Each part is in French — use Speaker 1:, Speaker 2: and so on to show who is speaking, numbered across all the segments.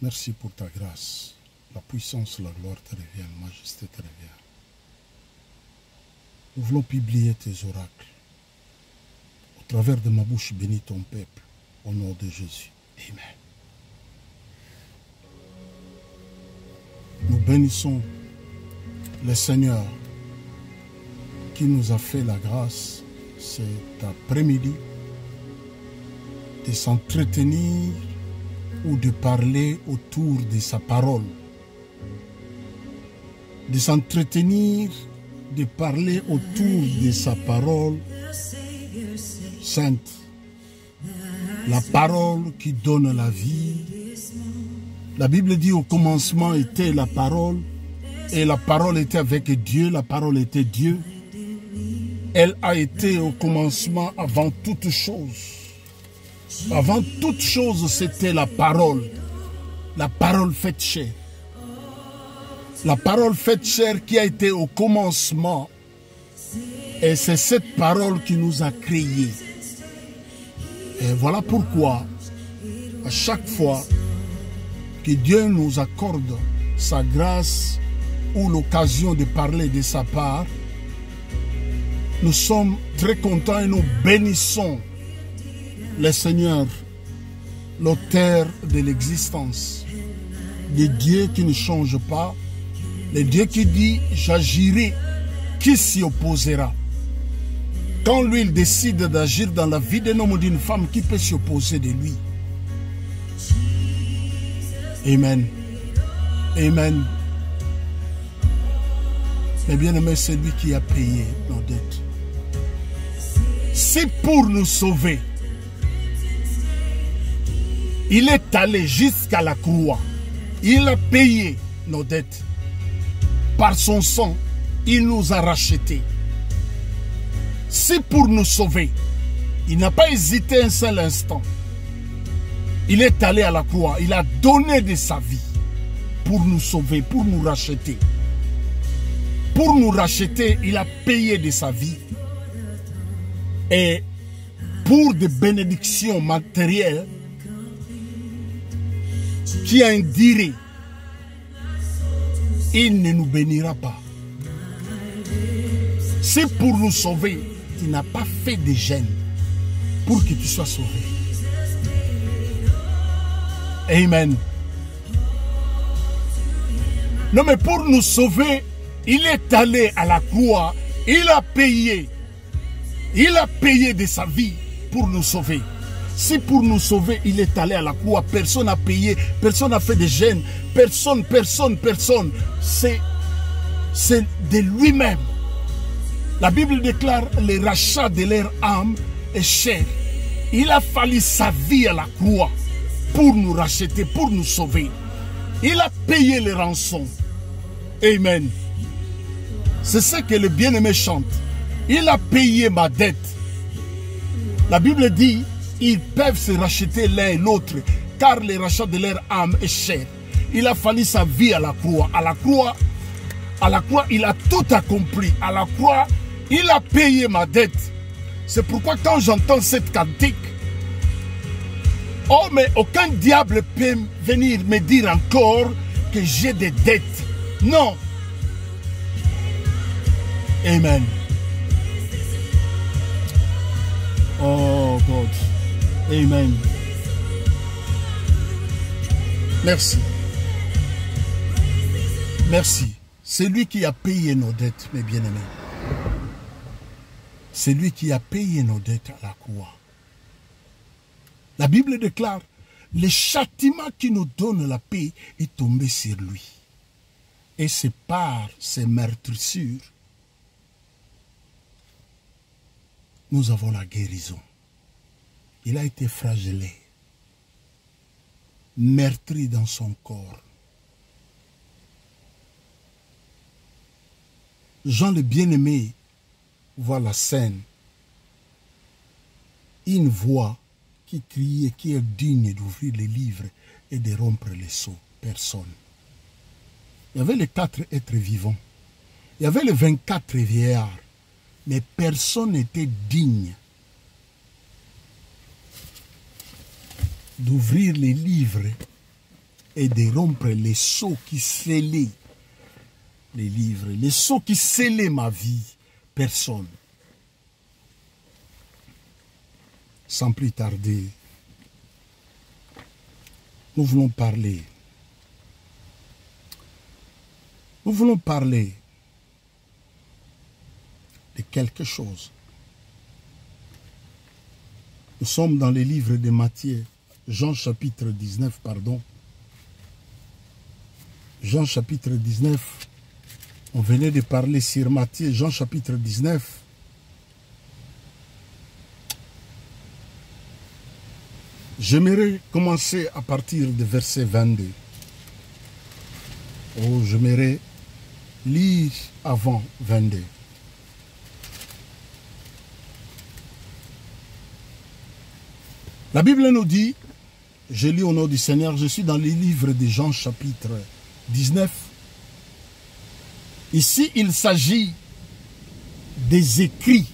Speaker 1: Merci pour ta grâce. La puissance, la gloire te revient, la majesté te revient. Nous voulons publier tes oracles. Au travers de ma bouche, bénis ton peuple. Au nom de Jésus. Amen. Nous bénissons le Seigneur qui nous a fait la grâce cet après-midi de s'entretenir ou de parler autour de sa parole. De s'entretenir, de parler autour de sa parole sainte. La parole qui donne la vie. La Bible dit au commencement était la parole et la parole était avec Dieu, la parole était Dieu. Elle a été au commencement avant toute chose. Avant toute chose, c'était la parole faite chair. La parole faite chair qui a été au commencement. Et c'est cette parole qui nous a créés. Et voilà pourquoi, à chaque fois que Dieu nous accorde sa grâce ou l'occasion de parler de sa part, nous sommes très contents et nous bénissons le Seigneur, l'auteur de l'existence, le Dieu qui ne change pas, le Dieu qui dit « j'agirai, qui s'y opposera ?» Quand lui, il décide d'agir dans la vie d'un homme ou d'une femme, qui peut s'y opposer de lui? Amen. Amen. Mais bien aimé, c'est lui qui a payé nos dettes. C'est pour nous sauver. Il est allé jusqu'à la croix. Il a payé nos dettes. Par son sang, il nous a rachetés. C'est pour nous sauver. Il n'a pas hésité un seul instant. Il est allé à la croix. Il a donné de sa vie pour nous sauver, pour nous racheter. Pour nous racheter, il a payé de sa vie. Et pour des bénédictions matérielles, qui en dirait, il ne nous bénira pas. C'est pour nous sauver. Il n'a pas fait de gêne pour que tu sois sauvé. Amen. Non, mais pour nous sauver, il est allé à la croix. Il a payé. Il a payé de sa vie pour nous sauver. Si pour nous sauver, il est allé à la croix, personne n'a payé, personne n'a fait de gêne, personne. C'est de lui-même. La Bible déclare le rachat de leur âme est cher. Il a fallu sa vie à la croix pour nous racheter, pour nous sauver. Il a payé les rançons. Amen. C'est ce que le bien-aimé chante. Il a payé ma dette. La Bible dit, ils peuvent se racheter l'un et l'autre, car le rachat de leur âme est cher. Il a fallu sa vie à la croix. À la croix, il a tout accompli. À la croix, il a payé ma dette. C'est pourquoi quand j'entends cette cantique, oh, mais aucun diable peut venir me dire encore que j'ai des dettes. Non. Amen. Oh God. Amen. Merci. Merci. C'est lui qui a payé nos dettes, mes bien-aimés. C'est lui qui a payé nos dettes à la croix. La Bible déclare, le châtiment qui nous donne la paix est tombé sur lui. Et c'est par ses meurtrissures, nous avons la guérison. Il a été flagellé, meurtri dans son corps. Jean le bien-aimé voit la scène. Une voix qui criait, qui est digne d'ouvrir les livres et de rompre les sceaux. Personne. Il y avait les 4 êtres vivants. Il y avait les 24 vieillards. Mais personne n'était digne d'ouvrir les livres et de rompre les sceaux qui scellaient les livres, les sceaux qui scellaient ma vie. Personne. Sans plus tarder, nous voulons parler. Nous voulons parler de quelque chose. Nous sommes dans les livres de Matthieu, Jean chapitre 19, pardon. Jean chapitre 19. On venait de parler sur Matthieu, Jean chapitre 19. J'aimerais commencer à partir du verset 22. Oh, j'aimerais lire avant 22. La Bible nous dit, je lis au nom du Seigneur, je suis dans les livres de Jean chapitre 19. Ici, il s'agit des écrits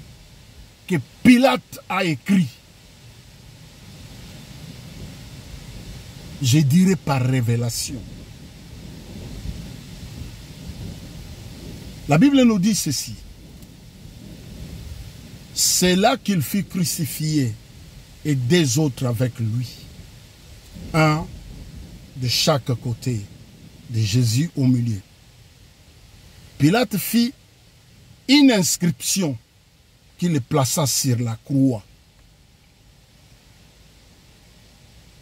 Speaker 1: que Pilate a écrits. Je dirais par révélation. La Bible nous dit ceci. C'est là qu'il fut crucifié et des autres avec lui. Un de chaque côté de Jésus au milieu. Pilate fit une inscription qui le plaça sur la croix.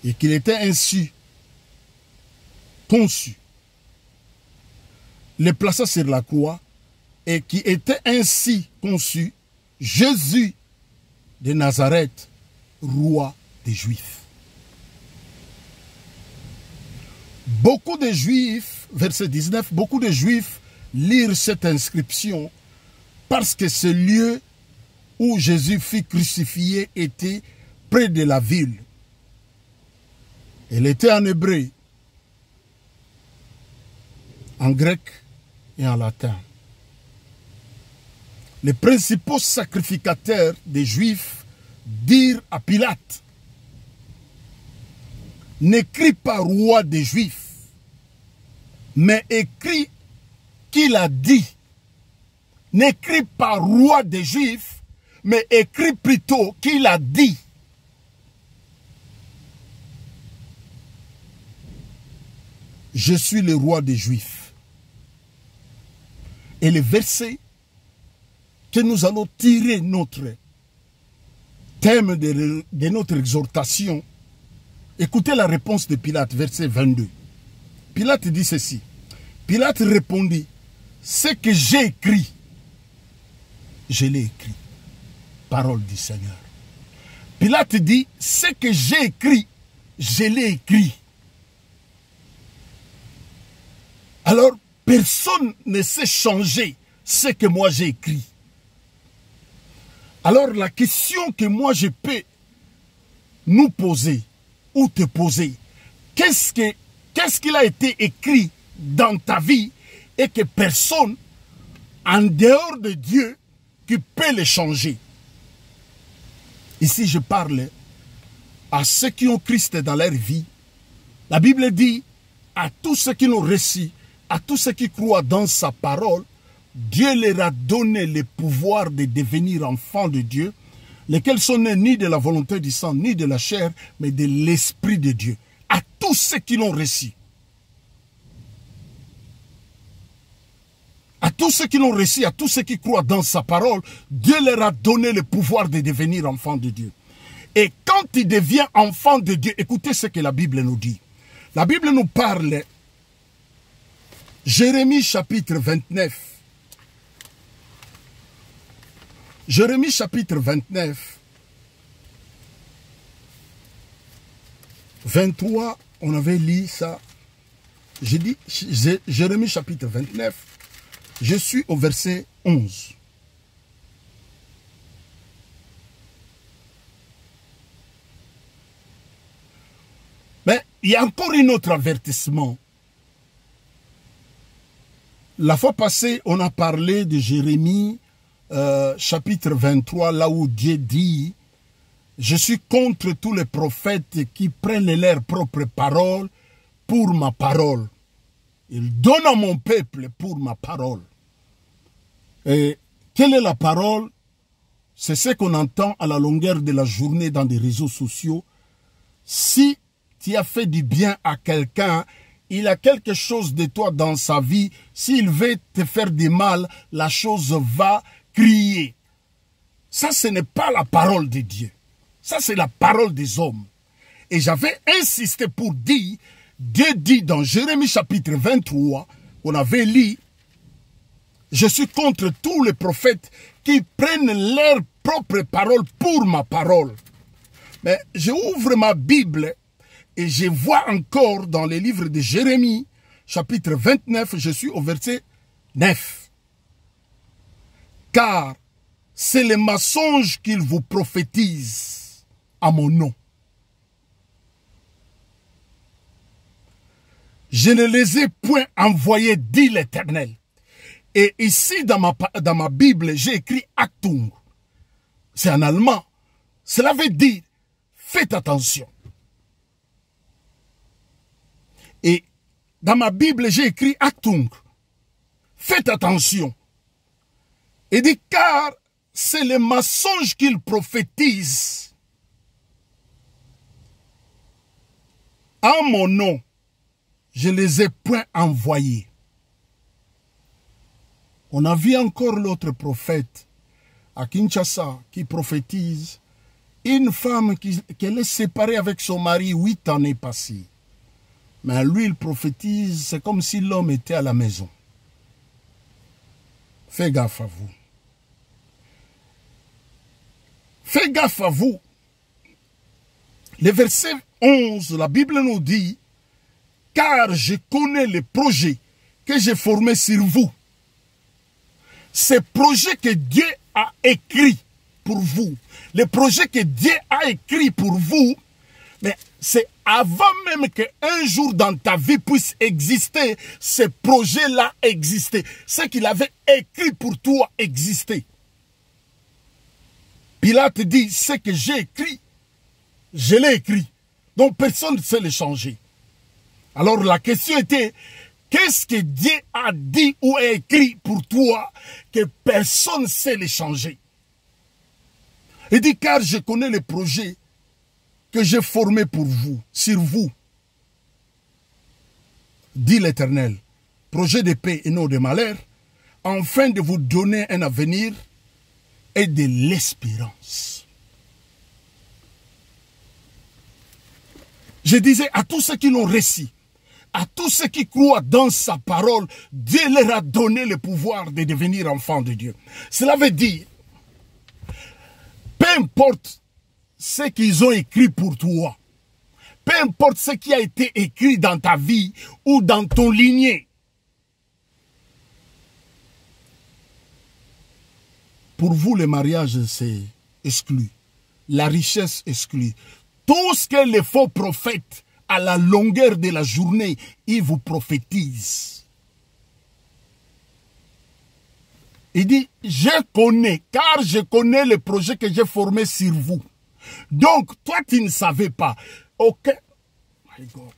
Speaker 1: Et qu'il était ainsi conçu. Le plaça sur la croix et qui était ainsi conçu Jésus de Nazareth, roi des Juifs. Beaucoup de Juifs, verset 19, beaucoup de Juifs lirent cette inscription parce que ce lieu où Jésus fut crucifié était près de la ville. Elle était en hébreu, en grec et en latin. Les principaux sacrificateurs des Juifs dirent à Pilate, n'écris pas roi des Juifs, mais écris qu'il a dit. N'écris pas roi des Juifs, mais écris plutôt qu'il a dit. Je suis le roi des Juifs. Et le verset que nous allons tirer notre thème de notre exhortation, écoutez la réponse de Pilate, verset 22. Pilate dit ceci. Pilate répondit, ce que j'ai écrit, je l'ai écrit. Parole du Seigneur. Pilate dit, ce que j'ai écrit, je l'ai écrit. Alors, personne ne sait changer ce que moi j'ai écrit. Alors, la question que moi je peux nous poser ou te poser, qu'est-ce qu'il a été écrit dans ta vie et que personne, en dehors de Dieu, qui peut le changer? Ici, je parle à ceux qui ont Christ dans leur vie. La Bible dit, à tous ceux qui l'ont reçu, à tous ceux qui croient dans sa parole, Dieu leur a donné le pouvoir de devenir enfants de Dieu, lesquels sont nés ni de la volonté du sang, ni de la chair, mais de l'Esprit de Dieu. À tous ceux qui l'ont reçu. À tous ceux qui l'ont reçu, à tous ceux qui croient dans sa parole, Dieu leur a donné le pouvoir de devenir enfants de Dieu. Et quand il devient enfant de Dieu, écoutez ce que la Bible nous dit. La Bible nous parle, Jérémie chapitre 29. Jérémie chapitre 29. 23, on avait lu ça. J'ai dit, Jérémie chapitre 29. Je suis au verset 11. Mais il y a encore un autre avertissement. La fois passée, on a parlé de Jérémie, chapitre 23, là où Dieu dit, je suis contre tous les prophètes qui prennent leurs propres paroles pour ma parole. Il donne à mon peuple pour ma parole. Et quelle est la parole? C'est ce qu'on entend à la longueur de la journée dans des réseaux sociaux. Si tu as fait du bien à quelqu'un, il a quelque chose de toi dans sa vie. S'il veut te faire du mal, la chose va crier. Ça, ce n'est pas la parole de Dieu. Ça, c'est la parole des hommes. Et j'avais insisté pour dire, Dieu dit dans Jérémie chapitre 23, on avait lu, je suis contre tous les prophètes qui prennent leur propre parole pour ma parole. Mais j'ouvre ma Bible et je vois encore dans les livres de Jérémie, chapitre 29, je suis au verset 9. Car c'est les mensonges qu'ils vous prophétisent à mon nom. Je ne les ai point envoyés, dit l'Éternel. Et ici, dans ma Bible, j'ai écrit Achtung. C'est en allemand. Cela veut dire, faites attention. Et dans ma Bible, j'ai écrit Achtung. Faites attention. Et dit, car c'est les mensonges qu'ils prophétisent en mon nom. Je ne les ai point envoyés. On a vu encore l'autre prophète à Kinshasa qui prophétise une femme qui est séparée avec son mari 8 années passées. Mais lui, il prophétise, c'est comme si l'homme était à la maison. Fais gaffe à vous. Fais gaffe à vous. Le verset 11, la Bible nous dit, car je connais les projets que j'ai formés sur vous. Ces projets que Dieu a écrits pour vous, les projets que Dieu a écrits pour vous, mais c'est avant même qu'un jour dans ta vie puisse exister, ces projets-là existaient. Ce qu'il avait écrit pour toi existait. Pilate dit, ce que j'ai écrit, je l'ai écrit. Donc personne ne sait le changer. Alors la question était, qu'est-ce que Dieu a dit ou a écrit pour toi que personne ne sait le changer? Il dit, car je connais les projets que j'ai formés pour vous, sur vous. Dit l'Éternel, projet de paix et non de malheur, afin de vous donner un avenir et de l'espérance. Je disais à tous ceux qui l'ont récit, à tous ceux qui croient dans sa parole, Dieu leur a donné le pouvoir de devenir enfants de Dieu. Cela veut dire, peu importe ce qu'ils ont écrit pour toi, peu importe ce qui a été écrit dans ta vie ou dans ton lignée, pour vous, le mariage, c'est exclu. La richesse exclue. Tout ce que les faux prophètes à la longueur de la journée, il vous prophétise. Il dit, je connais, car je connais le projet que j'ai formé sur vous. Donc, toi, tu ne savais pas. Ok. My God.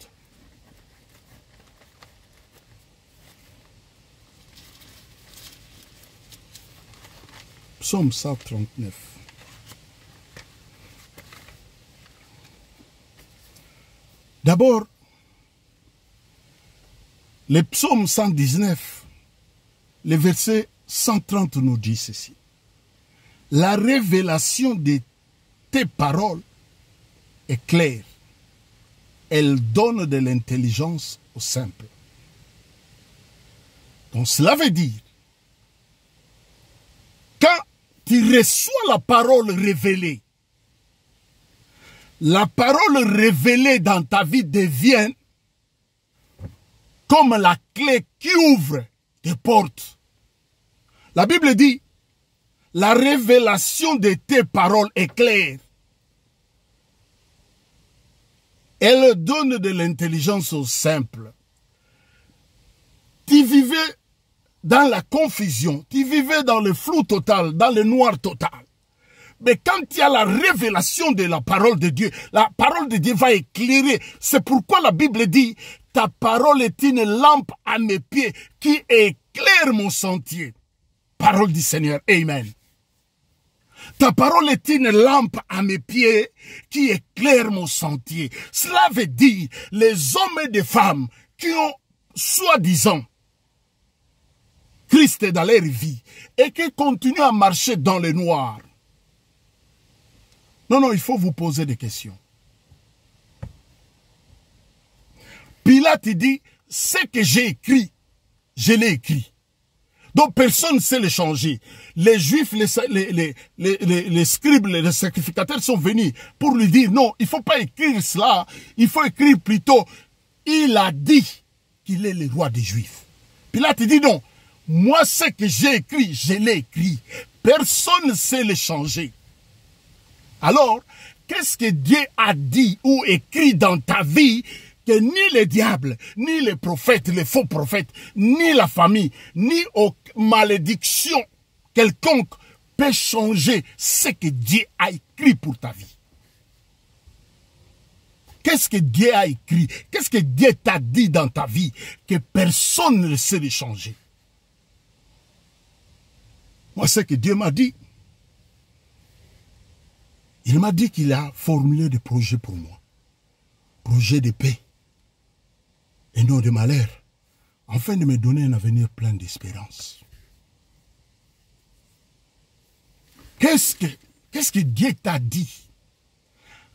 Speaker 1: Psaume 139. D'abord, le psaume 119, le verset 130 nous dit ceci. La révélation de tes paroles est claire. Elle donne de l'intelligence au simple. Donc cela veut dire, quand tu reçois la parole révélée, la parole révélée dans ta vie devient comme la clé qui ouvre des portes. La Bible dit, la révélation de tes paroles est claire. Elle donne de l'intelligence aux simples. Tu vivais dans la confusion, tu vivais dans le flou total, dans le noir total. Mais quand il y a la révélation de la parole de Dieu, la parole de Dieu va éclairer. C'est pourquoi la Bible dit, ta parole est une lampe à mes pieds qui éclaire mon sentier. Parole du Seigneur. Amen. Ta parole est une lampe à mes pieds qui éclaire mon sentier. Cela veut dire les hommes et les femmes qui ont soi-disant Christ dans leur vie et qui continuent à marcher dans le noir. Non, non, il faut vous poser des questions. Pilate dit, ce que j'ai écrit, je l'ai écrit. Donc personne ne sait le changer. Les Juifs, les scribes, les sacrificateurs sont venus pour lui dire, non, il ne faut pas écrire cela, il faut écrire plutôt, il a dit qu'il est le roi des Juifs. Pilate dit, non, moi ce que j'ai écrit, je l'ai écrit. Personne ne sait le changer. Alors, qu'est-ce que Dieu a dit ou écrit dans ta vie que ni le diable, ni les prophètes, les faux prophètes, ni la famille, ni malédiction quelconque peut changer ce que Dieu a écrit pour ta vie? Qu'est-ce que Dieu a écrit? Qu'est-ce que Dieu t'a dit dans ta vie que personne ne sait le changer? Moi, ce que Dieu m'a dit, il m'a dit qu'il a formulé des projets pour moi. Projets de paix et non de malheur, afin de me donner un avenir plein d'espérance. Qu'est-ce que Dieu t'a dit?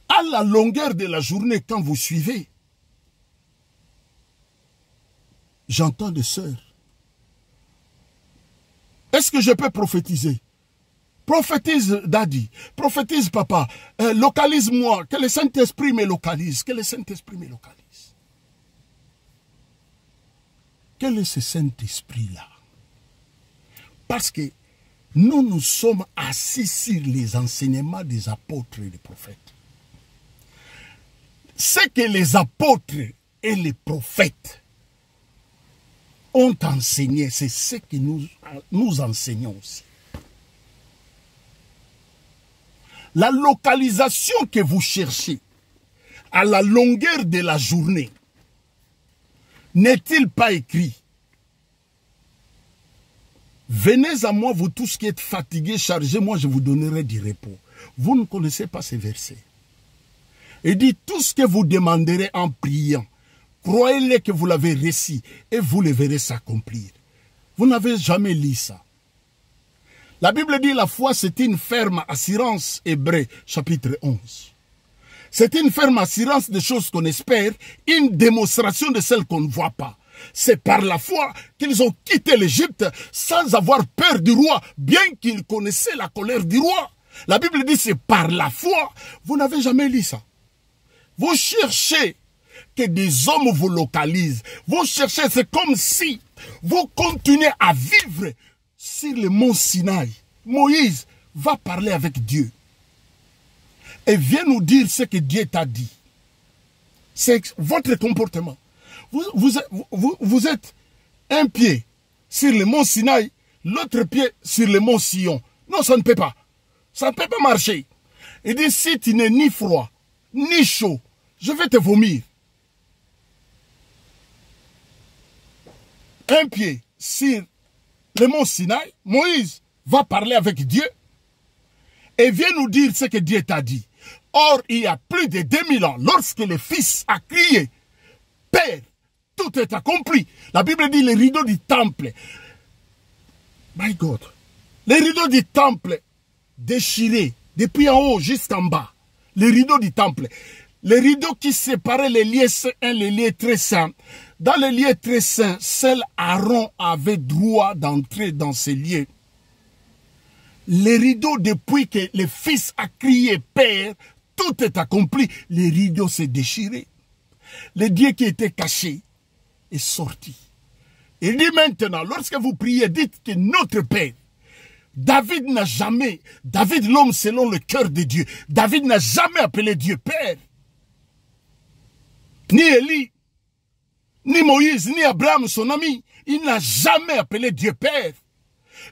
Speaker 1: À la longueur de la journée, quand vous suivez, j'entends des sœurs. Est-ce que je peux prophétiser? Prophétise, daddy. Prophétise, papa. Localise-moi. Que le Saint-Esprit me localise. Que le Saint-Esprit me localise. Quel est ce Saint-Esprit-là? Parce que nous sommes assis sur les enseignements des apôtres et des prophètes. Ce que les apôtres et les prophètes ont enseigné, c'est ce que nous enseignons aussi. La localisation que vous cherchez à la longueur de la journée n'est-il pas écrit? Venez à moi, vous tous qui êtes fatigués, chargés, moi je vous donnerai du repos. Vous ne connaissez pas ces versets. Il dit, tout ce que vous demanderez en priant, croyez-le que vous l'avez reçu et vous le verrez s'accomplir. Vous n'avez jamais lu ça. La Bible dit la foi c'est une ferme assurance, Hébreux chapitre 11. C'est une ferme assurance des choses qu'on espère, une démonstration de celles qu'on ne voit pas. C'est par la foi qu'ils ont quitté l'Égypte sans avoir peur du roi, bien qu'ils connaissaient la colère du roi. La Bible dit c'est par la foi. Vous n'avez jamais lu ça. Vous cherchez que des hommes vous localisent. Vous cherchez, c'est comme si vous continuez à vivre sur le mont Sinaï. Moïse va parler avec Dieu. Et vient nous dire ce que Dieu t'a dit. C'est votre comportement. Vous êtes un pied sur le mont Sinaï, l'autre pied sur le mont Sion. Non, ça ne peut pas. Ça ne peut pas marcher. Il dit, si tu n'es ni froid, ni chaud, je vais te vomir. Un pied sur le mont Sinaï, Moïse va parler avec Dieu et vient nous dire ce que Dieu t'a dit. Or, il y a plus de 2000 ans, lorsque le Fils a crié, Père, tout est accompli. La Bible dit les rideaux du temple. My God. Les rideaux du temple déchirés, depuis en haut jusqu'en bas. Les rideaux du temple. Les rideaux qui séparaient les lieux saints et les lieux très saints. Dans les lieux très saints, seul Aaron avait droit d'entrer dans ces lieux. Les rideaux, depuis que le Fils a crié Père, tout est accompli. Les rideaux s'est déchiré. Le Dieu qui était caché est sorti. Il dit maintenant, lorsque vous priez, dites que notre Père, David n'a jamais, David l'homme selon le cœur de Dieu, David n'a jamais appelé Dieu Père. Ni Élie, ni Moïse, ni Abraham, son ami, il n'a jamais appelé Dieu Père.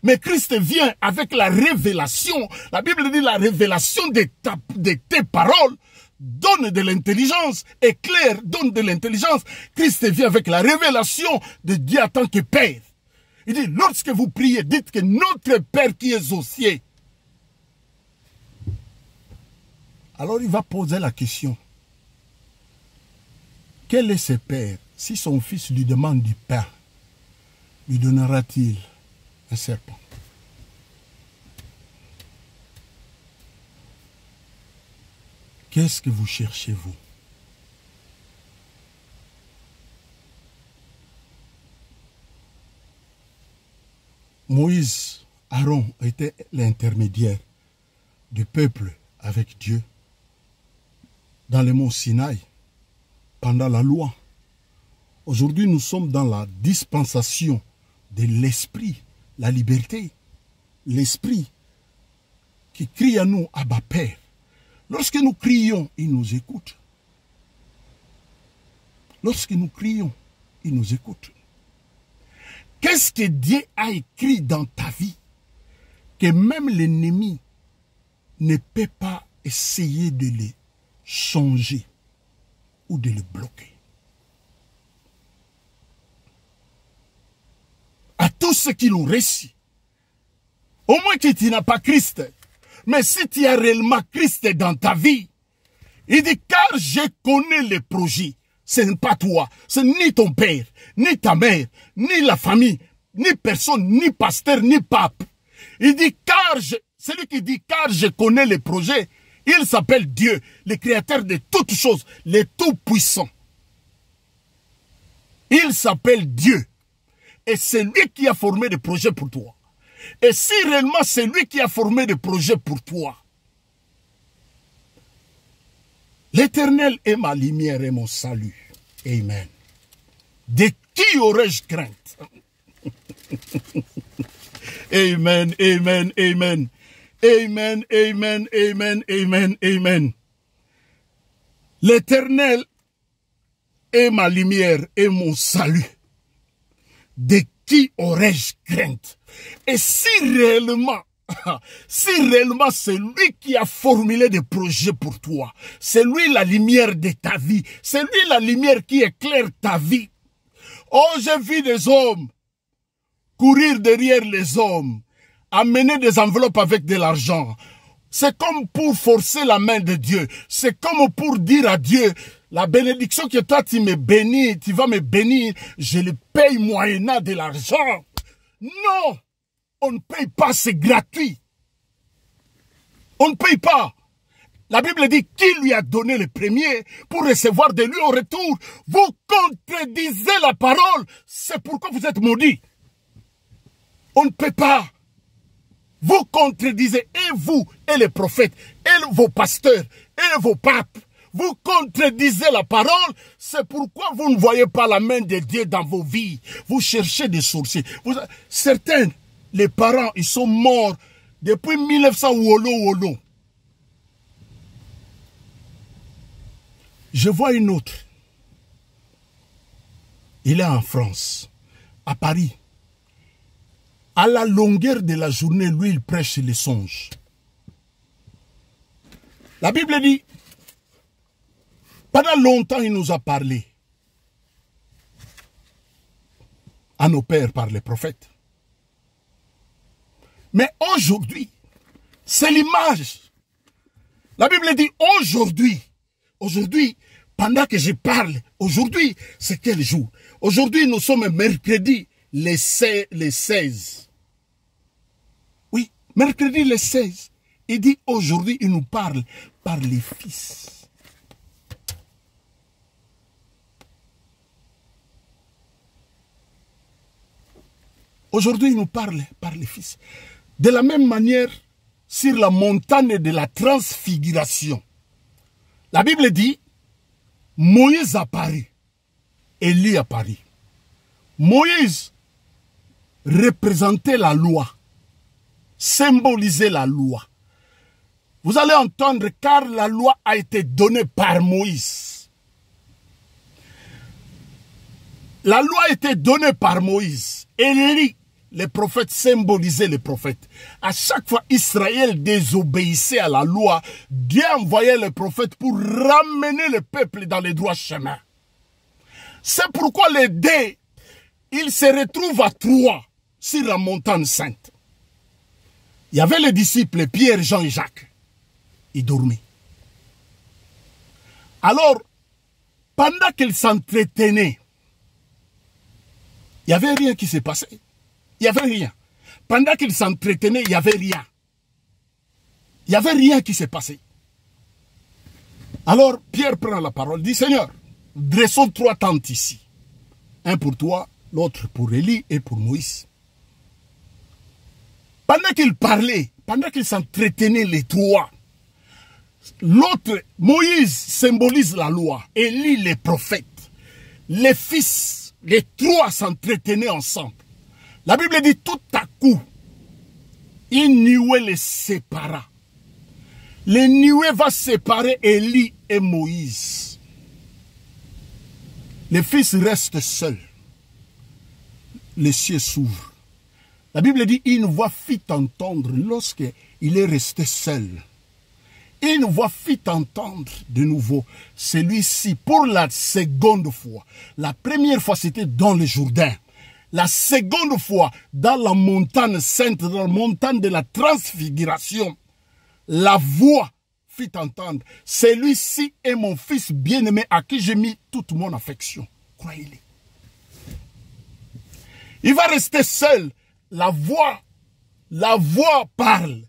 Speaker 1: Mais Christ vient avec la révélation. La Bible dit la révélation de tes paroles donne de l'intelligence, éclaire, donne de l'intelligence. Christ vient avec la révélation de Dieu en tant que Père. Il dit, lorsque vous priez, dites que notre Père qui est aux cieux. Alors il va poser la question. Quel est ce Père? Si son fils lui demande du pain, lui donnera-t-il un serpent? Qu'est-ce que vous cherchez, vous? Moïse, Aaron était l'intermédiaire du peuple avec Dieu dans le mont Sinaï, pendant la loi. Aujourd'hui, nous sommes dans la dispensation de l'esprit, la liberté. L'esprit qui crie à nous, Abba Père. Lorsque nous crions, il nous écoute. Lorsque nous crions, il nous écoute. Qu'est-ce que Dieu a écrit dans ta vie que même l'ennemi ne peut pas essayer de le changer ou de le bloquer? À tous ceux qui l'ont reçu, au moins que tu n'as pas Christ, mais si tu as réellement Christ dans ta vie, il dit, car je connais les projets. Ce n'est pas toi, ce n'est ni ton père, ni ta mère, ni la famille, ni personne, ni pasteur, ni pape. Il dit, celui qui dit, car je connais les projets, il s'appelle Dieu, le créateur de toutes choses, le tout-puissant. Il s'appelle Dieu. Et c'est lui qui a formé des projets pour toi. Et si réellement c'est lui qui a formé des projets pour toi, l'Éternel est ma lumière et mon salut. Amen. De qui aurais-je crainte? Amen, amen, amen. Amen, amen, amen, amen, amen. L'Éternel est ma lumière et mon salut. De qui aurais-je crainte? Et si réellement c'est lui qui a formulé des projets pour toi, c'est lui la lumière de ta vie, c'est lui la lumière qui éclaire ta vie. Oh, j'ai vu des hommes courir derrière les hommes, amener des enveloppes avec de l'argent. C'est comme pour forcer la main de Dieu. C'est comme pour dire à Dieu, la bénédiction que toi tu me bénis, tu vas me bénir, je le paye moyennant de l'argent. Non, on ne paye pas, c'est gratuit. On ne paye pas. La Bible dit qui lui a donné le premier pour recevoir de lui au retour. Vous contredisez la parole, c'est pourquoi vous êtes maudits. On ne paye pas. Vous contredisez, et vous, et les prophètes, et vos pasteurs, et vos papes. Vous contredisez la parole, c'est pourquoi vous ne voyez pas la main de Dieu dans vos vies. Vous cherchez des sorciers. Certains, les parents, ils sont morts depuis 1900 wolo. Je vois une autre. Il est en France, à Paris. À la longueur de la journée, lui, il prêche les songes. La Bible dit, pendant longtemps, il nous a parlé à nos pères par les prophètes. Mais aujourd'hui, c'est l'image. La Bible dit aujourd'hui, pendant que je parle, aujourd'hui, c'est quel jour? Aujourd'hui, nous sommes mercredi, les 16. Oui, mercredi les 16. Il dit aujourd'hui, il nous parle par les fils. Aujourd'hui, il nous parle par les fils. De la même manière, sur la montagne de la transfiguration, la Bible dit, Moïse apparut, Élie apparut. Moïse représentait la loi, symbolisait la loi. Vous allez entendre, car la loi a été donnée par Moïse. La loi a été donnée par Moïse. Élie, les prophètes symbolisaient les prophètes. À chaque fois Israël désobéissait à la loi, Dieu envoyait les prophètes pour ramener le peuple dans les droits chemins. C'est pourquoi les deux, ils se retrouvent à Troie, sur la montagne sainte. Il y avait les disciples, Pierre, Jean et Jacques. Ils dormaient. Alors, pendant qu'ils s'entretenaient, il n'y avait rien qui s'est passé. Il n'y avait rien. Pendant qu'ils s'entretenaient, il n'y avait rien. Il n'y avait rien qui s'est passé. Alors, Pierre prend la parole, dit, Seigneur, dressons 3 tentes ici. Un pour toi, l'autre pour Élie et pour Moïse. Pendant qu'ils parlaient, pendant qu'ils s'entretenaient les 3, l'autre, Moïse symbolise la loi, Élie les prophètes. Les fils, les 3 s'entretenaient ensemble. La Bible dit tout à coup, une nuée les sépara. Les nuées va séparer Élie et Moïse. Les fils restent seuls. Les cieux s'ouvrent. La Bible dit, une voix fit entendre lorsqu'il est resté seul. Une voix fit entendre de nouveau celui-ci pour la seconde fois. La première fois, c'était dans le Jourdain. La seconde fois, dans la montagne sainte, dans la montagne de la transfiguration, la voix fit entendre, celui-ci est mon fils bien-aimé à qui j'ai mis toute mon affection. Croyez-le. Il va rester seul. La voix parle.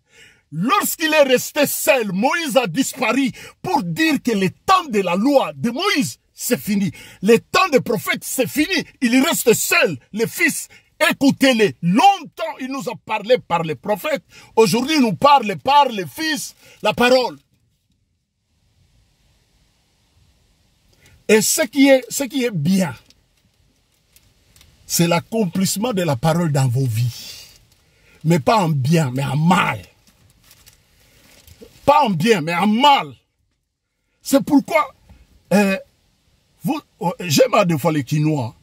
Speaker 1: Lorsqu'il est resté seul, Moïse a disparu pour dire que le temps de la loi de Moïse, c'est fini. Le temps des prophètes, c'est fini. Il reste seul. Les fils, écoutez-les. Longtemps, il nous a parlé par les prophètes. Aujourd'hui, il nous parle par les fils, la parole. Et ce qui est bien, c'est l'accomplissement de la parole dans vos vies. Mais pas en bien, mais en mal. Pas en bien, mais en mal. C'est pourquoi j'aime des fois les Quinois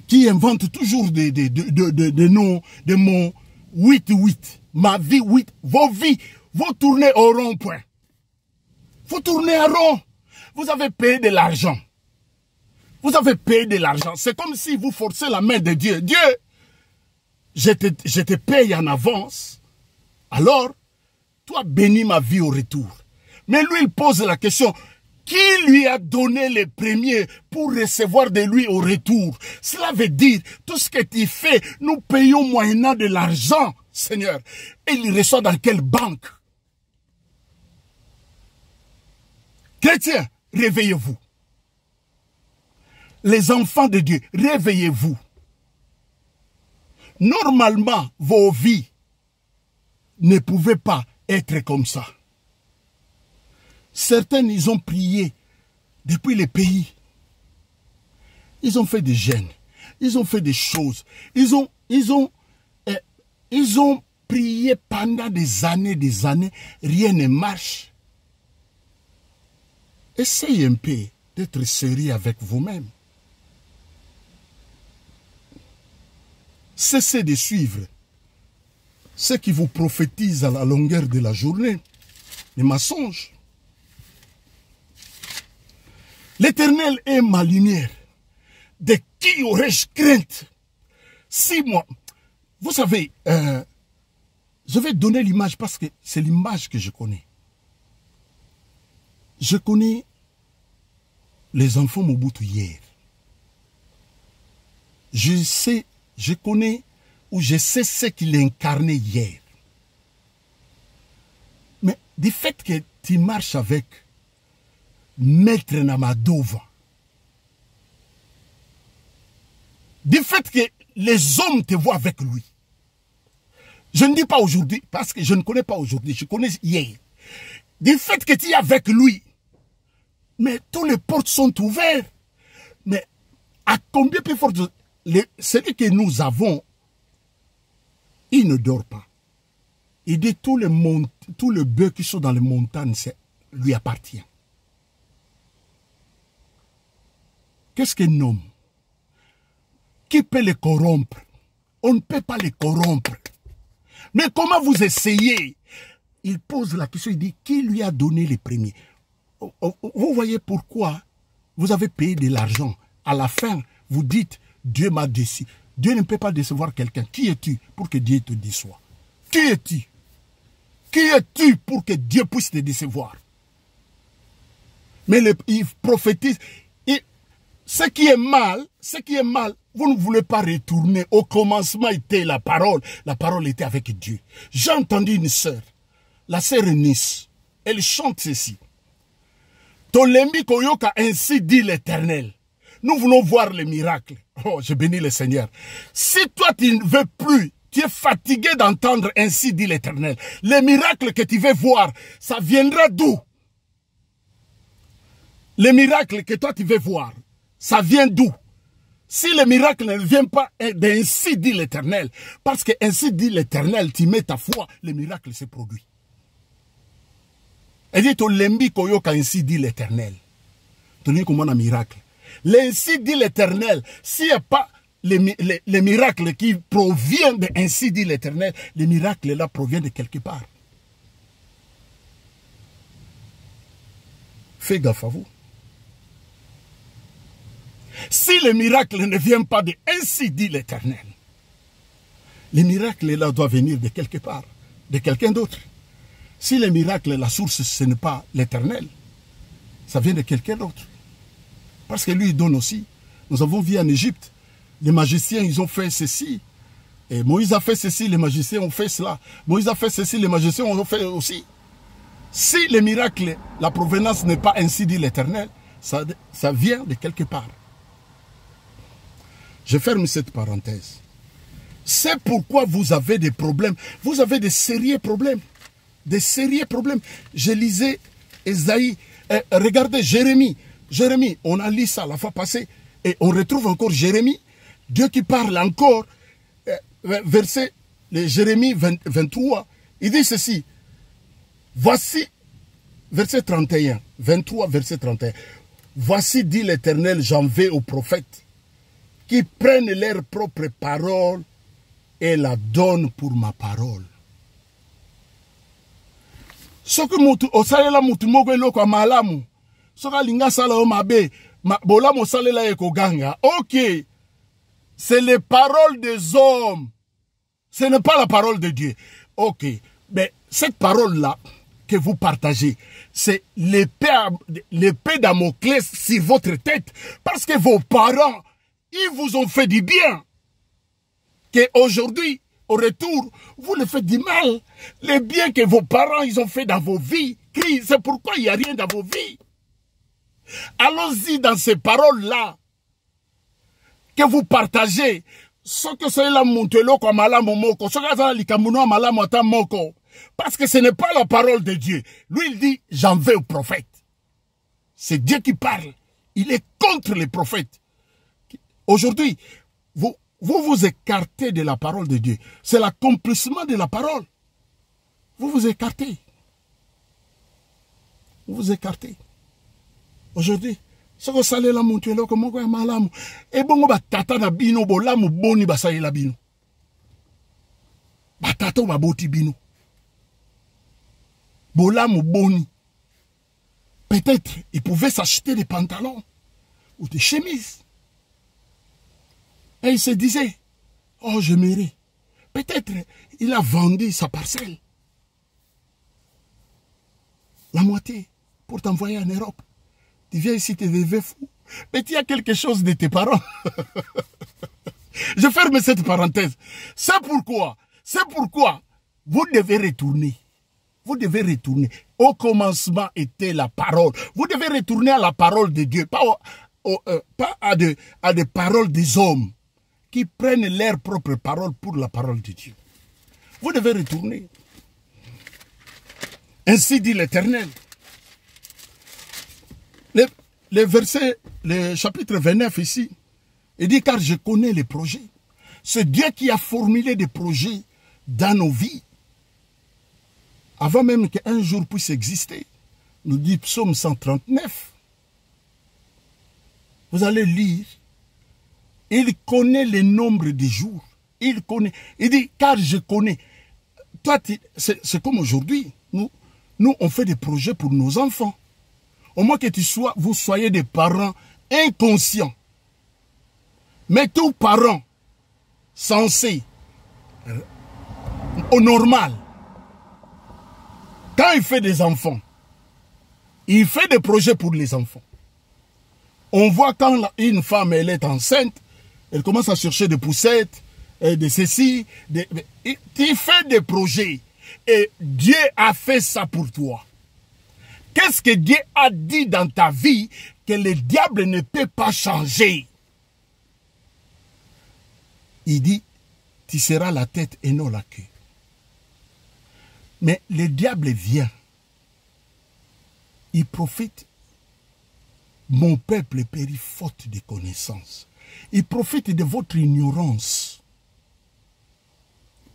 Speaker 1: qui inventent toujours des noms, des mots 8-8. Ma vie 8. Vos vies, vous tournez au rond-point. Vous tournez à rond. Vous avez payé de l'argent. Vous avez payé de l'argent. C'est comme si vous forcez la main de Dieu. Dieu, je te paye en avance. Alors, toi bénis ma vie au retour. Mais lui, il pose la question, qui lui a donné les premiers pour recevoir de lui au retour? Cela veut dire, tout ce que tu fais, nous payons moyennant de l'argent, Seigneur. Et il reçoit dans quelle banque? Chrétiens, réveillez-vous. Les enfants de Dieu, réveillez-vous. Normalement, vos vies ne pouvaient pas être comme ça. Certains, ils ont prié depuis les pays. Ils ont fait des jeûnes. Ils ont fait des choses. Ils ont prié pendant des années. Rien ne marche. Essayez un peu d'être sérieux avec vous-même. Cessez de suivre ceux qui vous prophétisent à la longueur de la journée. Les mensonges. L'Éternel est ma lumière. De qui aurais-je crainte? Si moi, vous savez, je vais donner l'image parce que c'est l'image que je connais. Je connais les enfants Mobutu hier. Je connais ou je sais ce qu'il incarnait hier. Mais du fait que tu marches avec Maître Namadova, du fait que les hommes te voient avec lui, je ne dis pas aujourd'hui, parce que je ne connais pas aujourd'hui, je connais hier. Du fait que tu es avec lui, mais toutes les portes sont ouvertes. Mais à combien plus fort celui que nous avons, il ne dort pas. Il dit tous les bœufs qui sont dans les montagnes, lui appartient. Qu'est-ce qu'un homme? Qui peut le corrompre? On ne peut pas les corrompre. Mais comment vous essayez? Il pose la question, il dit, qui lui a donné les premiers? Vous voyez pourquoi vous avez payé de l'argent. À la fin, vous dites, Dieu m'a déçu. Dieu ne peut pas décevoir quelqu'un. Qui es-tu pour que Dieu te déçoive? Qui es-tu? Qui es-tu pour que Dieu puisse te décevoir? Mais il prophétise. Et ce qui est mal, vous ne voulez pas retourner. Au commencement était la parole était avec Dieu. J'ai entendu une sœur, la sœur Nice, elle chante ceci. Tolembi koyoka, ainsi dit l'Éternel. Nous voulons voir les miracles. Oh, je bénis le Seigneur. Si toi tu ne veux plus, tu es fatigué d'entendre ainsi dit l'Éternel, les miracles que tu veux voir, ça viendra d'où? Les miracles que toi tu veux voir, ça vient d'où? Si les miracles ne viennent pas d'ainsi dit l'Éternel, parce que ainsi dit l'Éternel, tu mets ta foi, les miracles se produisent. Elle dit, Tolembi koyoka, ainsi dit l'Éternel. Tu dis comment un miracle? L'ainsi dit l'Éternel, s'il n'y a pas les miracles qui proviennent de ainsi dit l'Éternel, les miracles là proviennent de quelque part. Fais gaffe à vous. Si les miracles ne viennent pas de ainsi dit l'Éternel, les miracles là doivent venir de quelque part, de quelqu'un d'autre. Si les miracles, la source, ce n'est pas l'Éternel, ça vient de quelqu'un d'autre. Parce que lui, il donne aussi. Nous avons vu en Égypte, les magiciens, ils ont fait ceci. Et Moïse a fait ceci, les magiciens ont fait cela. Moïse a fait ceci, les magiciens ont fait aussi. Si les miracles, la provenance n'est pas ainsi dit l'Éternel, ça vient de quelque part. Je ferme cette parenthèse. C'est pourquoi vous avez des problèmes. Vous avez des sérieux problèmes. Des sérieux problèmes. Je lisais Esaïe. Regardez Jérémie. Jérémie, on a lu ça la fois passée. Et on retrouve encore Jérémie. Dieu qui parle encore. Verset Jérémie 23. Il dit ceci. Voici, verset 31. 23, verset 31. Voici, dit l'Éternel, j'en vais aux prophètes qui prennent leur propre parole et la donnent pour ma parole. Soki mutu osalela mutu moko eloko malamu soka linga sala o mabe bola mo salela eko ganga. OK, c'est les paroles des hommes, ce n'est pas la parole de Dieu. OK, mais cette parole là que vous partagez, c'est l'épée Damoclès sur votre tête, parce que vos parents, ils vous ont fait du bien, que aujourd'hui au retour, vous le faites du mal. Les biens que vos parents ils ont fait dans vos vies, c'est pourquoi il n'y a rien dans vos vies. Allons-y dans ces paroles-là que vous partagez. Parce que ce n'est pas la parole de Dieu. Lui, il dit, j'en vais au prophète. C'est Dieu qui parle. Il est contre les prophètes. Aujourd'hui, vous vous écartez de la parole de Dieu. C'est l'accomplissement de la parole. Vous vous écartez. Vous vous écartez. Aujourd'hui, ce que ça la montre là comme quoi malamu. Et bon ba tata na bino bolamu boni ba ça la bino. Ba tata ba boti bino. Bolamu boni. Peut-être il pouvait s'acheter des pantalons ou des chemises. Et il se disait, oh, je mérite. Peut-être il a vendu sa parcelle. La moitié pour t'envoyer en Europe. Tu viens ici, tu es devenu fou. Mais tu as quelque chose de tes parents. Je ferme cette parenthèse. C'est pourquoi vous devez retourner. Vous devez retourner. Au commencement était la parole. Vous devez retourner à la parole de Dieu, pas à des paroles des hommes qui prennent leur propre parole pour la parole de Dieu. Vous devez retourner. Ainsi dit l'Éternel. Le chapitre 29 ici, il dit, car je connais les projets. C'est Dieu qui a formulé des projets dans nos vies. Avant même qu'un jour puisse exister. Nous dit Psaume 139. Vous allez lire. Il connaît le nombre des jours Il connaît. Il dit, car je connais. Toi, c'est comme aujourd'hui. Nous, on fait des projets pour nos enfants. Au moins que vous soyez des parents inconscients. Mais tout parent censé, au normal, quand il fait des enfants, il fait des projets pour les enfants. On voit quand une femme elle est enceinte, elle commence à chercher des poussettes, de ceci, il fait des projets. Et Dieu a fait ça pour toi. Qu'est-ce que Dieu a dit dans ta vie que le diable ne peut pas changer? Il dit, tu seras la tête et non la queue. Mais le diable vient. Il profite. Mon peuple périt faute de connaissance. Il profite de votre ignorance.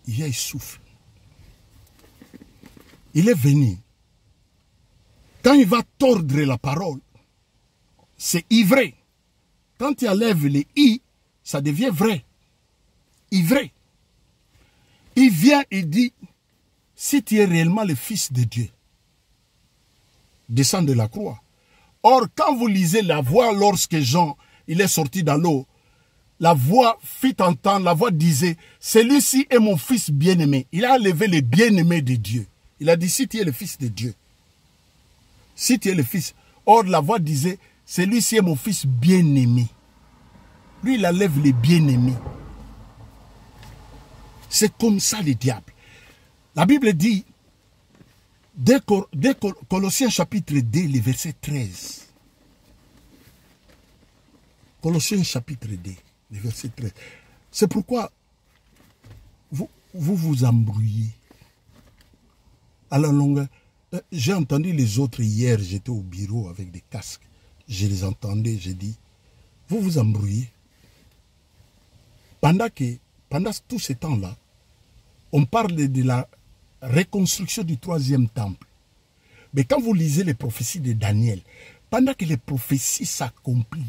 Speaker 1: Il y a un souffle. Il est venu. Quand il va tordre la parole, c'est ivré. Quand il enlève les i, ça devient vrai. Ivré. Il vient et dit, si tu es réellement le Fils de Dieu, descends de la croix. Or, quand vous lisez la voix lorsque Jean, il est sorti dans l'eau, la voix fit entendre, la voix disait, celui-ci est mon fils bien-aimé. Il a enlevé le bien-aimé de Dieu. Il a dit, si tu es le Fils de Dieu, si tu es le Fils. Or, la voix disait, celui-ci est mon fils bien-aimé. Lui, il enlève les bien-aimés. C'est comme ça le diable. La Bible dit, dès Colossiens chapitre 2, le verset 13. Colossiens chapitre 2, le verset 13. C'est pourquoi vous embrouillez. À la longue, j'ai entendu les autres hier, j'étais au bureau avec des casques. Je les entendais, j'ai dit, vous vous embrouillez. Pendant tout ce temps-là, on parle de la reconstruction du 3e temple. Mais quand vous lisez les prophéties de Daniel, pendant que les prophéties s'accomplissent,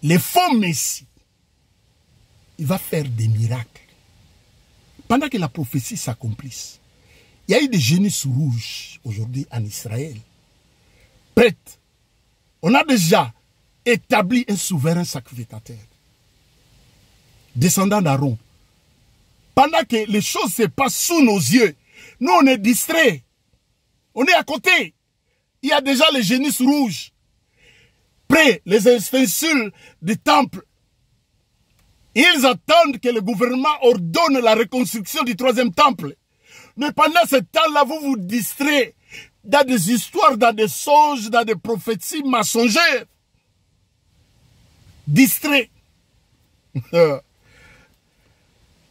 Speaker 1: le faux Messie, il va faire des miracles. Pendant que la prophétie s'accomplisse, il y a eu des génisses rouges aujourd'hui en Israël. Prêtes. On a déjà établi un souverain sacrificateur, descendant d'Aaron. Pendant que les choses se passent sous nos yeux, nous on est distraits. On est à côté. Il y a déjà les génisses rouges. Près, les ustensiles du temple. Ils attendent que le gouvernement ordonne la reconstruction du 3e temple. Mais pendant ce temps-là, vous vous distrayez dans des histoires, dans des songes, dans des prophéties mensongères. Distraits.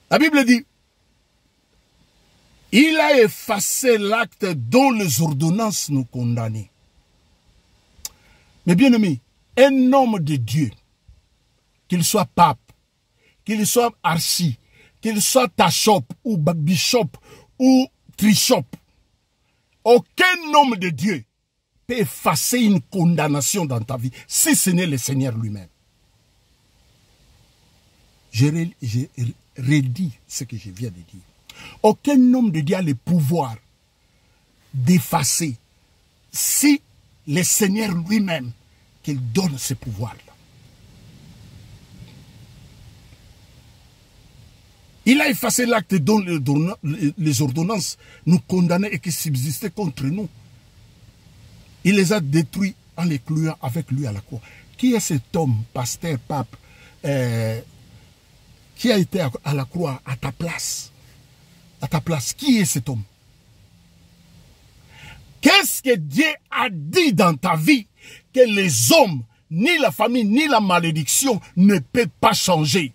Speaker 1: La Bible dit, il a effacé l'acte dont les ordonnances nous condamnaient. Mais bien aimé, un homme de Dieu, qu'il soit pape, qu'il soit archi, qu'il soit tachop ou bishop ou trichop, aucun homme de Dieu peut effacer une condamnation dans ta vie si ce n'est le Seigneur lui-même. J'ai redit ce que je viens de dire. Aucun homme de Dieu a le pouvoir d'effacer si le Seigneur lui-même qu'il donne ce pouvoir-là. Il a effacé l'acte dont les ordonnances nous condamnaient et qui subsistaient contre nous. Il les a détruits en les clouant avec lui à la croix. Qui est cet homme, pasteur, pape, qui a été à la croix à ta place? À ta place, qui est cet homme? Qu'est-ce que Dieu a dit dans ta vie que les hommes, ni la famille, ni la malédiction ne peuvent pas changer?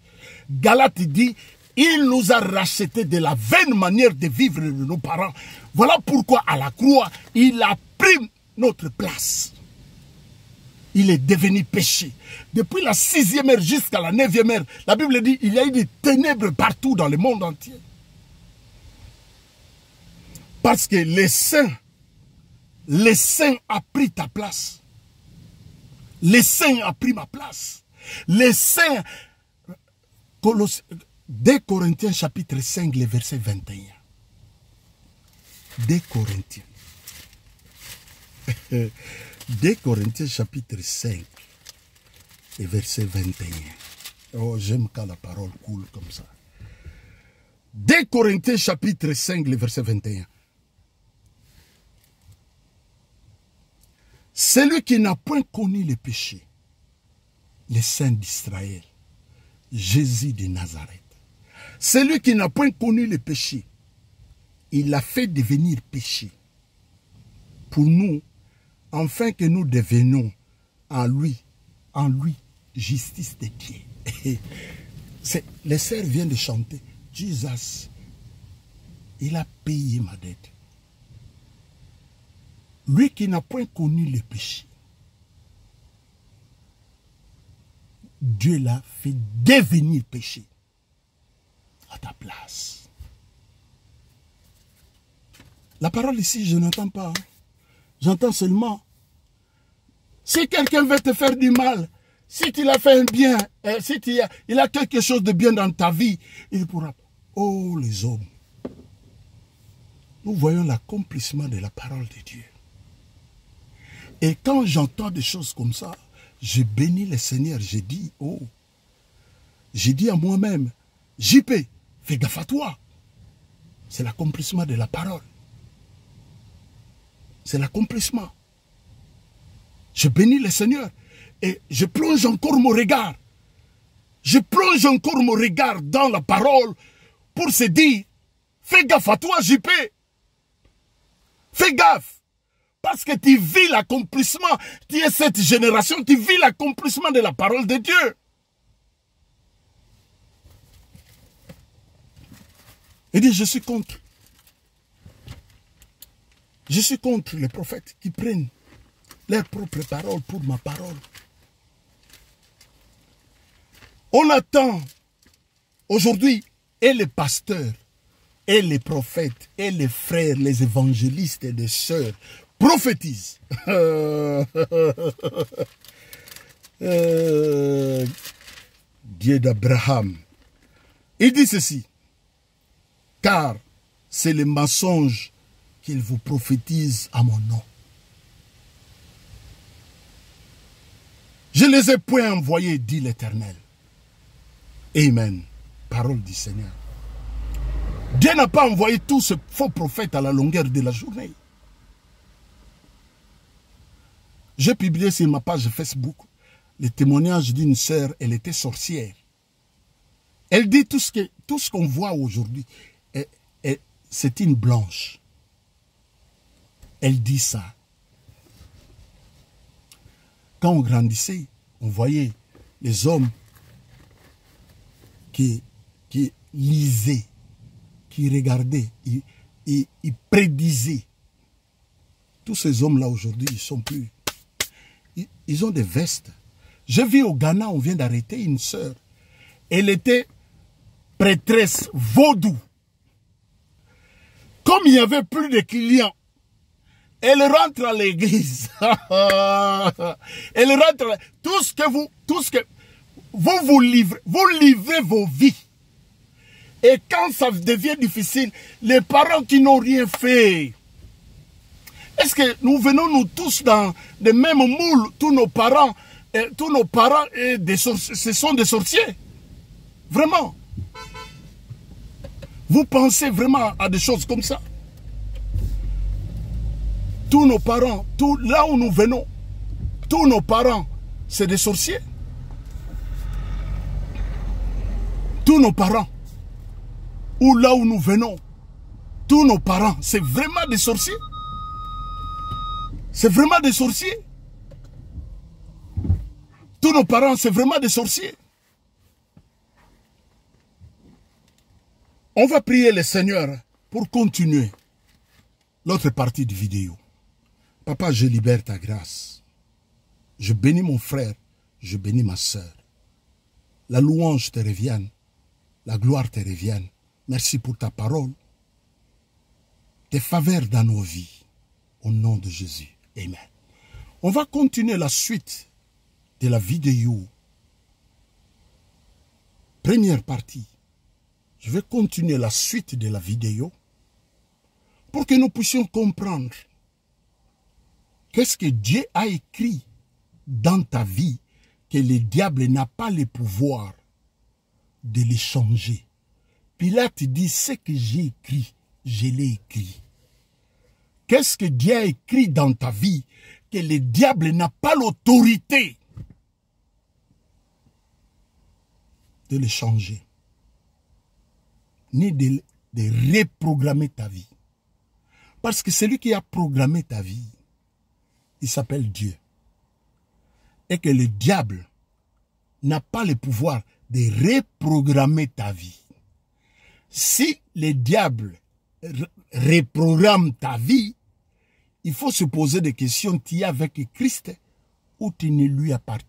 Speaker 1: Galate dit, il nous a racheté de la vaine manière de vivre de nos parents. Voilà pourquoi à la croix, il a pris notre place. Il est devenu péché. Depuis la 6e heure jusqu'à la 9e heure, la Bible dit il y a eu des ténèbres partout dans le monde entier. Parce que le Saint a pris ta place. Le Saint a pris ma place. Le Saint 2 Corinthiens chapitre 5, le verset 21. 2 Corinthiens. 2 Corinthiens chapitre 5, le verset 21. Oh, j'aime quand la parole coule comme ça. 2 Corinthiens chapitre 5, le verset 21. Celui qui n'a point connu le péché, le Saint d'Israël, Jésus de Nazareth. Celui qui n'a point connu le péché, il l'a fait devenir péché pour nous, afin que nous devenions en lui, justice de Dieu. Les sœurs viennent de chanter, Jesus, il a payé ma dette. Lui qui n'a point connu le péché, Dieu l'a fait devenir péché à ta place. La parole ici, je n'entends pas. Hein. J'entends seulement. Si quelqu'un veut te faire du mal, si tu l'as fait un bien, si il a quelque chose de bien dans ta vie, il pourra. Oh les hommes, nous voyons l'accomplissement de la parole de Dieu. Et quand j'entends des choses comme ça, je bénis le Seigneur, je dis, oh, j'ai dit à moi-même, JP, fais gaffe à toi. C'est l'accomplissement de la parole. C'est l'accomplissement. Je bénis le Seigneur et je plonge encore mon regard. Je plonge encore mon regard dans la parole pour se dire, fais gaffe à toi, JP. Fais gaffe. Parce que tu vis l'accomplissement. Tu es cette génération, tu vis l'accomplissement de la parole de Dieu. Il dit, je suis contre. Je suis contre les prophètes qui prennent leurs propres paroles pour ma parole. On attend aujourd'hui et les pasteurs, et les prophètes, et les frères, les évangélistes et les sœurs prophétisent. Dieu d'Abraham. Il dit ceci. Car c'est le mensonge qu'il vous prophétise à mon nom. Je les ai point envoyés, dit l'Éternel. Amen. Parole du Seigneur. Dieu n'a pas envoyé tous ces faux prophètes à la longueur de la journée. J'ai publié sur ma page Facebook le témoignage d'une sœur, elle était sorcière. Elle dit tout ce qu'on voit aujourd'hui, c'est une blanche. Elle dit ça. Quand on grandissait, on voyait les hommes qui lisaient, qui regardaient, ils prédisaient. Tous ces hommes-là aujourd'hui, ils sont plus. Ils ont des vestes. J'ai vu au Ghana, on vient d'arrêter une sœur. Elle était prêtresse vaudou. Comme il n'y avait plus de clients, elle rentre à l'église. Elle rentre. Tout ce que vous livrez vos vies. Et quand ça devient difficile, les parents qui n'ont rien fait, est-ce que nous venons nous tous dans les mêmes moules? Tous nos parents, ce sont des sorciers. Vraiment. Vous pensez vraiment à des choses comme ça? Tous nos parents, là où nous venons, tous nos parents, c'est des sorciers. Tous nos parents, ou là où nous venons, tous nos parents, c'est vraiment des sorciers. C'est vraiment des sorciers. Tous nos parents, c'est vraiment des sorciers. On va prier le Seigneur pour continuer l'autre partie de vidéo. Papa, je libère ta grâce. Je bénis mon frère, je bénis ma soeur. La louange te revienne, la gloire te revienne. Merci pour ta parole. Tes faveurs dans nos vies. Au nom de Jésus. Amen. On va continuer la suite de la vidéo première partie. Je vais continuer la suite de la vidéo pour que nous puissions comprendre qu'est-ce que Dieu a écrit dans ta vie que le diable n'a pas le pouvoir de les changer. Pilate dit, ce que j'ai écrit, je l'ai écrit. Qu'est-ce que Dieu a écrit dans ta vie que le diable n'a pas l'autorité de le changer, ni de reprogrammer ta vie. Parce que celui qui a programmé ta vie, il s'appelle Dieu. Et que le diable n'a pas le pouvoir de reprogrammer ta vie. Si le diable reprogramme ta vie, il faut se poser des questions. Tu es avec Christ ou tu ne lui appartiens